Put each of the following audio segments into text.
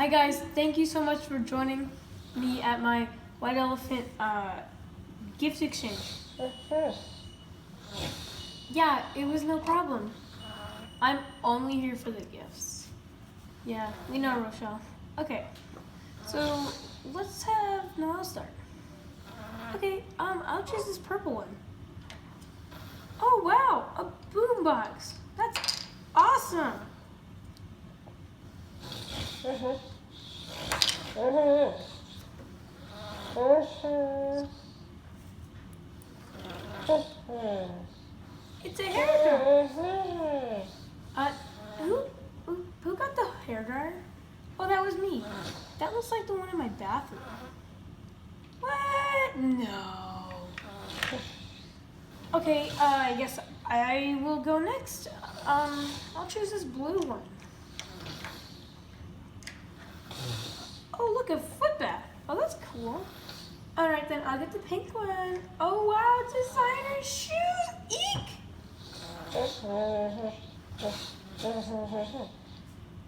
Hi guys, thank you so much for joining me at my White Elephant gift exchange. Yeah, it was no problem. I'm only here for the gifts. Yeah, we know, Rochelle. Okay, so let's have Noel start. Okay, I'll choose this purple one. Oh wow, a boombox. That's awesome. It's a hairdryer. Who got the hairdryer? Oh, that was me. That looks like the one in my bathroom. What? No. Okay, I guess I will go next. I'll choose this blue one. Oh, look, a foot bath. Oh, that's cool. All right, then I'll get the pink one. Oh, wow, designer shoes. Eek!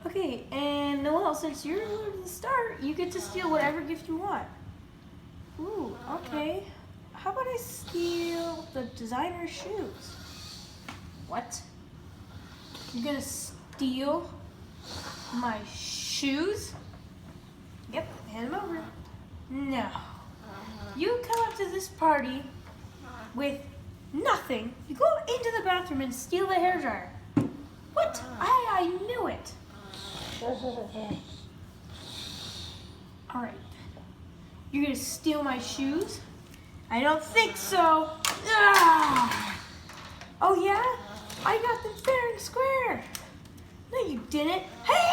Okay, and Noel, since you're the start, you get to steal whatever gift you want. Ooh, okay. How about I steal the designer shoes? What? You're gonna steal my shoes? Yep, hand them over. No. You come up to this party with nothing. You go into the bathroom and steal the hairdryer. What? I knew it. All right. You're gonna steal my shoes? I don't think so. Ah! Oh yeah? I got them fair and square. No, you didn't. Hey!